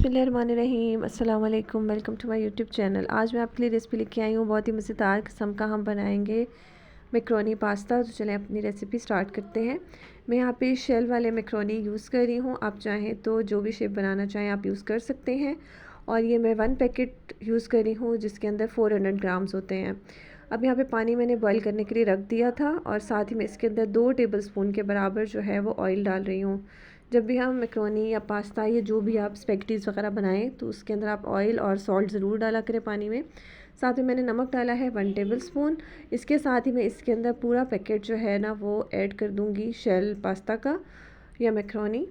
बिस्मिल्लाहिर्रहमानिर्रहीम। अस्सलाम वालेकुम। Welcome to my YouTube channel. आज मैं आपके लिए रेसिपी लेके आई हूँ, बहुत ही मज़ेदार किस्म का हम बनाएंगे मैक्रोनी पास्ता। तो चलें अपनी रेसिपी स्टार्ट करते हैं। मैं यहाँ पे शेल वाले मैक्रोनी यूज़ कर रही हूँ। आप चाहें तो जो भी शेप बनाना चाहें आप यूज़ कर सकते हैं। और ये मैं 1 पैकेट यूज़ कर रही हूँ जिसके अंदर 400 ग्राम्स होते हैं। अब यहाँ पे पानी मैंने बॉईल करने के लिए रख दिया था और साथ ही मैं इसके अंदर 2 टेबलस्पून के बराबर जो है वो ऑयल डाल रही हूँ। जब भी हम मैक्रोनी या पास्ता या जो भी आप स्पैगेटीज़ वगैरह बनाएं तो उसके अंदर आप ऑयल और सॉल्ट ज़रूर डाला करें पानी में। साथ में मैंने नमक डाला है 1 टेबलस्पून। इसके साथ ही मैं इसके अंदर पूरा पैकेट जो है ना वो ऐड कर दूँगी शेल पास्ता का या मैक्रोनी।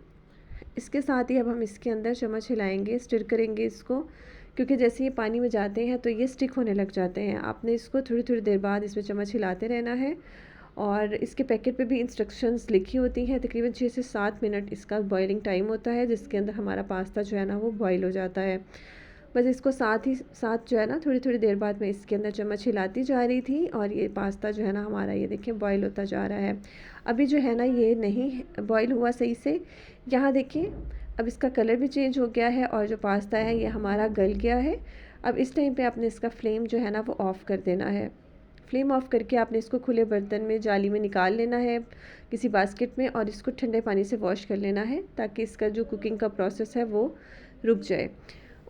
इसके साथ ही अब हम इसके अंदर चम्मच हिलाएंगे, स्टिर करेंगे इसको, क्योंकि जैसे ये पानी में जाते हैं तो ये स्टिक होने लग जाते हैं। आपने इसको थोड़ी थोड़ी देर बाद इसमें चम्मच हिलाते रहना है। और इसके पैकेट पे भी इंस्ट्रक्शंस लिखी होती हैं। तकरीबन 6 से 7 मिनट इसका बॉइलिंग टाइम होता है जिसके अंदर हमारा पास्ता जो है ना वो बॉईल हो जाता है। बस इसको साथ ही साथ जो है ना थोड़ी थोड़ी देर बाद मैं इसके अंदर चम्मच हिलाती जा रही थी और ये पास्ता जो है ना हमारा ये देखिए बॉईल होता जा रहा है। अभी जो है ना ये नहीं बॉईल हुआ सही से। यहाँ देखिए अब इसका कलर भी चेंज हो गया है और जो पास्ता है ये हमारा गल गया है। अब इस टाइम पे आपने इसका फ्लेम जो है ना वो ऑफ़ कर देना है। फ्लेम ऑफ़ करके आपने इसको खुले बर्तन में जाली में निकाल लेना है किसी बास्केट में, और इसको ठंडे पानी से वॉश कर लेना है ताकि इसका जो कुकिंग का प्रोसेस है वो रुक जाए।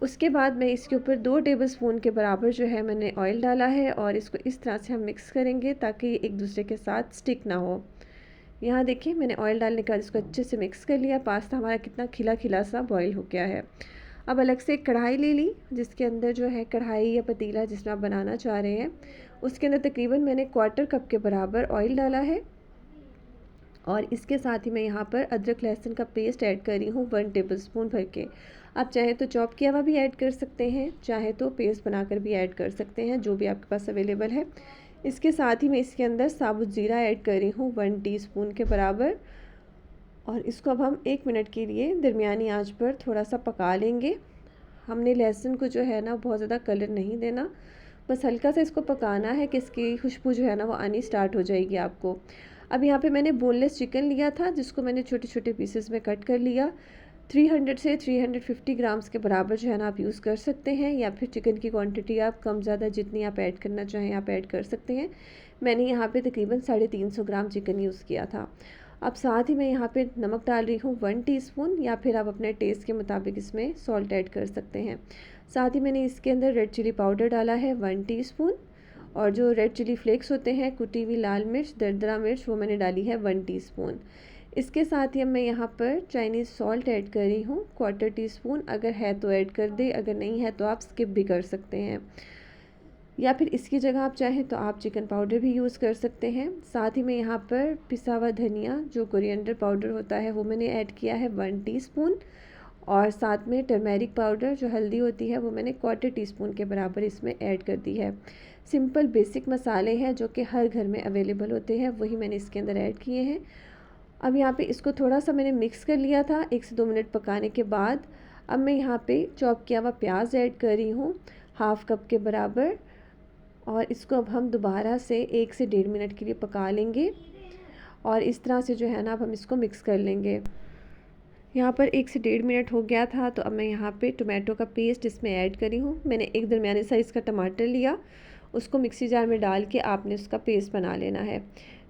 उसके बाद मैं इसके ऊपर 2 टेबलस्पून के बराबर जो है मैंने ऑयल डाला है और इसको इस तरह से हम मिक्स करेंगे ताकि ये एक दूसरे के साथ स्टिक ना हो। यहाँ देखिए मैंने ऑयल डालने के बाद इसको अच्छे से मिक्स कर लिया। पास्ता हमारा कितना खिला खिला सा बॉईल हो गया है। अब अलग से एक कढ़ाई ले ली जिसके अंदर जो है कढ़ाई या पतीला जिसमें आप बनाना चाह रहे हैं उसके अंदर तकरीबन मैंने 1/4 कप के बराबर ऑयल डाला है। और इसके साथ ही मैं यहाँ पर अदरक लहसुन का पेस्ट ऐड कर रही हूँ 1 टेबलस्पून भर के। आप चाहे तो चॉप किया हुआ भी ऐड कर सकते हैं, चाहे तो पेस्ट बनाकर भी ऐड कर सकते हैं, जो भी आपके पास अवेलेबल है। इसके साथ ही मैं इसके अंदर साबुत ज़ीरा ऐड कर रही हूँ 1 टीस्पून के बराबर। और इसको अब हम 1 मिनट के लिए दरमियानी आंच पर थोड़ा सा पका लेंगे। हमने लहसुन को जो है ना बहुत ज़्यादा कलर नहीं देना, बस हल्का सा इसको पकाना है कि इसकी खुशबू जो है ना वो आनी स्टार्ट हो जाएगी आपको। अब यहाँ पे मैंने बोनलेस चिकन लिया था जिसको मैंने छोटे छोटे पीसेस में कट कर लिया। 300 से 350 ग्राम्स के बराबर जो है ना आप यूज़ कर सकते हैं, या फिर चिकन की क्वांटिटी आप कम ज़्यादा जितनी आप ऐड करना चाहें आप ऐड कर सकते हैं। मैंने यहाँ पे तकरीबन 350 ग्राम चिकन यूज़ किया था। अब साथ ही मैं यहाँ पे नमक डाल रही हूँ 1 टीस्पून, या फिर आप अपने टेस्ट के मुताबिक इसमें सॉल्ट ऐड कर सकते हैं। साथ ही मैंने इसके अंदर रेड चिली पाउडर डाला है 1 टीस्पून, और जो रेड चिली फ्लेक्स होते हैं कुटी हुई लाल मिर्च दरदरा मिर्च वो मैंने डाली है 1 टीस्पून। इसके साथ ही अब मैं यहाँ पर चाइनीज़ सॉल्ट ऐड कर रही हूँ 1/4 टीस्पून। अगर है तो ऐड कर दे, अगर नहीं है तो आप स्किप भी कर सकते हैं, या फिर इसकी जगह आप चाहें तो आप चिकन पाउडर भी यूज़ कर सकते हैं। साथ ही मैं यहाँ पर पिसा हुआ धनिया जो कोरिएंडर पाउडर होता है वो मैंने ऐड किया है 1 टीस्पून, और साथ में टर्मेरिक पाउडर जो हल्दी होती है वो मैंने 1/4 टीस्पून के बराबर इसमें ऐड कर दी है। सिंपल बेसिक मसाले हैं जो कि हर घर में अवेलेबल होते हैं, वही मैंने इसके अंदर ऐड किए हैं। अब यहाँ पे इसको थोड़ा सा मैंने मिक्स कर लिया था 1 से 2 मिनट पकाने के बाद। अब मैं यहाँ पे चॉप किया हुआ प्याज ऐड कर रही हूँ 1/2 कप के बराबर, और इसको अब हम दोबारा से 1 से 1.5 मिनट के लिए पका लेंगे। और इस तरह से जो है ना अब हम इसको मिक्स कर लेंगे। यहाँ पर 1 से 1.5 मिनट हो गया था, तो अब मैं यहाँ पे टोमेटो का पेस्ट इसमें ऐड करी हूँ। मैंने एक दरमियाने साइज़ का टमाटर लिया, उसको मिक्सी जार में डाल के आपने उसका पेस्ट बना लेना है।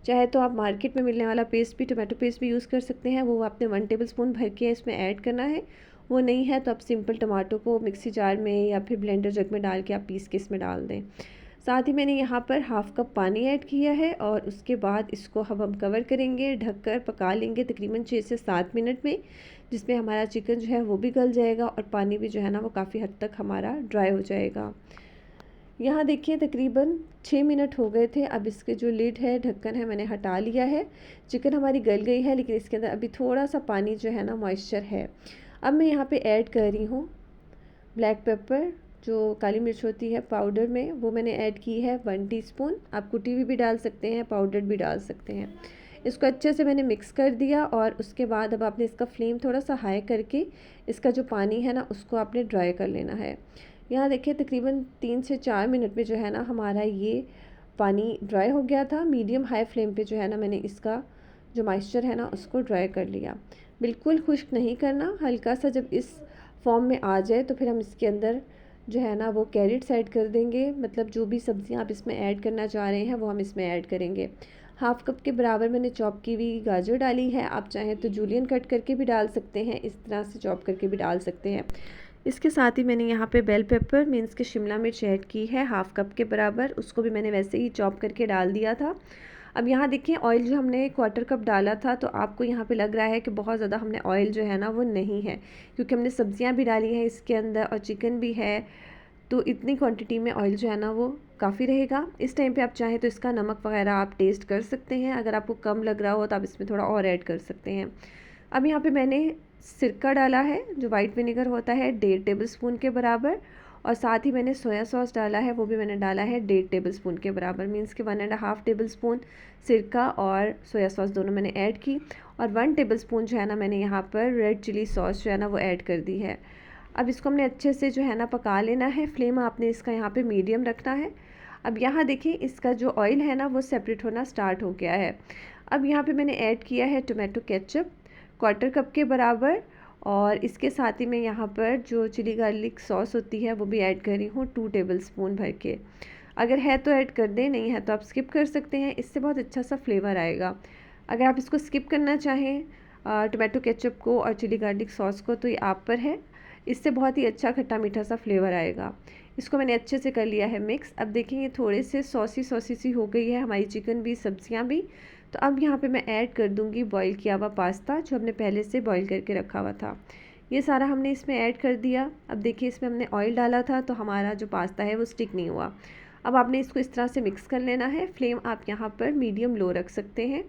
चाहे तो आप मार्केट में मिलने वाला पेस्ट भी टोमेटो पेस्ट भी यूज़ कर सकते हैं, वो आपने 1 टेबलस्पून भर के इसमें ऐड करना है। वो नहीं है तो आप सिंपल टमाटो को मिक्सी जार में या फिर ब्लेंडर जग में डाल के आप पीस के इसमें डाल दें। साथ ही मैंने यहाँ पर 1/2 कप पानी ऐड किया है, और उसके बाद इसको हम कवर करेंगे, ढककर पका लेंगे तकरीबन 6 से 7 मिनट में, जिसमें हमारा चिकन जो है वो भी गल जाएगा और पानी भी जो है ना वो काफ़ी हद तक हमारा ड्राई हो जाएगा। यहाँ देखिए तकरीबन 6 मिनट हो गए थे। अब इसके जो लिड है ढक्कन है मैंने हटा लिया है। चिकन हमारी गल गई है, लेकिन इसके अंदर अभी थोड़ा सा पानी जो है ना मॉइस्चर है। अब मैं यहाँ पे ऐड कर रही हूँ ब्लैक पेपर जो काली मिर्च होती है पाउडर में, वो मैंने ऐड की है 1 टीस्पून। आप कुटी हुई भी डाल सकते हैं, पाउडर भी डाल सकते हैं। इसको अच्छे से मैंने मिक्स कर दिया, और उसके बाद अब आपने इसका फ्लेम थोड़ा सा हाई करके इसका जो पानी है ना उसको आपने ड्राई कर लेना है। यहाँ देखिए तकरीबन 3 से 4 मिनट में जो है ना हमारा ये पानी ड्राई हो गया था। मीडियम हाई फ्लेम पे जो है ना मैंने इसका जो मॉइस्चर है ना उसको ड्राई कर लिया। बिल्कुल खुश्क नहीं करना, हल्का सा जब इस फॉर्म में आ जाए तो फिर हम इसके अंदर जो है ना वो कैरेट्स ऐड कर देंगे, मतलब जो भी सब्ज़ियाँ आप इसमें ऐड करना चाह रहे हैं वो हम इसमें ऐड करेंगे। हाफ़ कप के बराबर मैंने चॉप की हुई गाजर डाली है, आप चाहें तो जूलियन कट करके भी डाल सकते हैं, इस तरह से चॉप करके भी डाल सकते हैं। इसके साथ ही मैंने यहाँ पे बेल पेपर मीन्स के शिमला मिर्च ऐड की है हाफ़ कप के बराबर, उसको भी मैंने वैसे ही चॉप करके डाल दिया था। अब यहाँ देखिए ऑयल जो हमने 1/4 कप डाला था, तो आपको यहाँ पे लग रहा है कि बहुत ज़्यादा हमने ऑयल जो है ना वो नहीं है, क्योंकि हमने सब्जियाँ भी डाली हैं इसके अंदर और चिकन भी है, तो इतनी क्वांटिटी में ऑयल जो है ना वो काफ़ी रहेगा। इस टाइम पे आप चाहें तो इसका नमक वगैरह आप टेस्ट कर सकते हैं, अगर आपको कम लग रहा हो तो आप इसमें थोड़ा और ऐड कर सकते हैं। अब यहाँ पे मैंने सिरका डाला है, जो वाइट विनेगर होता है, 1.5 टेबल स्पून के बराबर, और साथ ही मैंने सोया सॉस डाला है, वो भी मैंने डाला है 1.5 टेबल स्पून के बराबर, मीन्स के 1.5 टेबल स्पून सिरका और सोया सॉस दोनों मैंने ऐड की, और 1 टेबल स्पून जो है ना मैंने यहाँ पर रेड चिली सॉस जो है ना वो ऐड कर दी है। अब इसको हमने अच्छे से जो है ना पका लेना है, फ्लेम आपने इसका यहाँ पे मीडियम रखना है। अब यहाँ देखिए इसका जो ऑयल है ना वो सेपरेट होना स्टार्ट हो गया है। अब यहाँ पे मैंने ऐड किया है टोमेटो केचप 1/4 कप के बराबर, और इसके साथ ही मैं यहाँ पर जो चिली गार्लिक सॉस होती है वो भी ऐड कर रही हूँ 2 टेबल स्पून भर के। अगर है तो ऐड कर दें, नहीं है तो आप स्किप कर सकते हैं, इससे बहुत अच्छा सा फ्लेवर आएगा। अगर आप इसको स्किप करना चाहें टोमेटो केचप को और चिली गार्लिक सॉस को, तो ये आप पर है, इससे बहुत ही अच्छा खट्टा मीठा सा फ्लेवर आएगा। इसको मैंने अच्छे से कर लिया है मिक्स। अब देखिए ये थोड़े से सॉसी सॉसी सी हो गई है हमारी चिकन भी सब्जियां भी। तो अब यहाँ पे मैं ऐड कर दूँगी बॉईल किया हुआ पास्ता, जो हमने पहले से बॉईल करके रखा हुआ था। ये सारा हमने इसमें ऐड कर दिया। अब देखिए इसमें हमने ऑयल डाला था तो हमारा जो पास्ता है वो स्टिक नहीं हुआ। अब आपने इसको इस तरह से मिक्स कर लेना है। फ्लेम आप यहाँ पर मीडियम लो रख सकते हैं,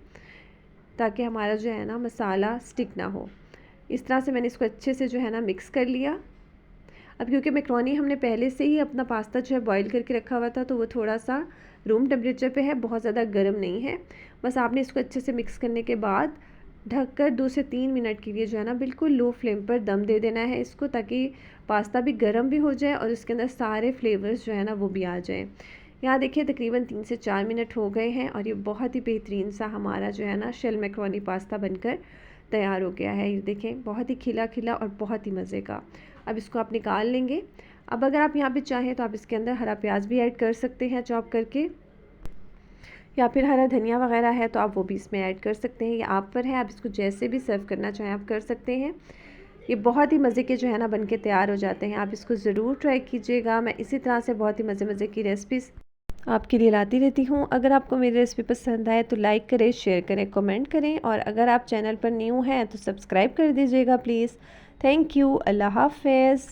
ताकि हमारा जो है ना मसाला स्टिक ना हो। इस तरह से मैंने इसको अच्छे से जो है ना मिक्स कर लिया। अब क्योंकि मैक्रोनी हमने पहले से ही अपना पास्ता जो है बॉईल करके रखा हुआ था, तो वो थोड़ा सा रूम टेम्परेचर पे है, बहुत ज़्यादा गर्म नहीं है। बस आपने इसको अच्छे से मिक्स करने के बाद ढककर 2 से 3 मिनट के लिए जो है ना बिल्कुल लो फ्लेम पर दम दे देना है इसको, ताकि पास्ता भी गर्म भी हो जाए और इसके अंदर सारे फ्लेवर्स जो है ना वो भी आ जाएँ। यहाँ देखिए तकरीबन 3 से 4 मिनट हो गए हैं और ये बहुत ही बेहतरीन सा हमारा जो है ना शेल मैक्रोनी पास्ता बनकर तैयार हो गया है। ये देखें बहुत ही खिला खिला और बहुत ही मज़े का। अब इसको आप निकाल लेंगे। अब अगर आप यहाँ पे चाहें तो आप इसके अंदर हरा प्याज भी ऐड कर सकते हैं चॉप करके, या फिर हरा धनिया वगैरह है तो आप वो भी इसमें ऐड कर सकते हैं, ये आप पर है, आप इसको जैसे भी सर्व करना चाहें आप कर सकते हैं। ये बहुत ही मज़े के जो है ना बन के तैयार हो जाते हैं, आप इसको ज़रूर ट्राई कीजिएगा। मैं इसी तरह से बहुत ही मज़े की रेसिपीज़ आपके लिए लाती रहती हूँ। अगर आपको मेरी रेसिपी पसंद आए तो लाइक करें, शेयर करें, कमेंट करें, और अगर आप चैनल पर न्यू हैं तो सब्सक्राइब कर दीजिएगा प्लीज़। Thank you. अल्लाह हाफ़िज़।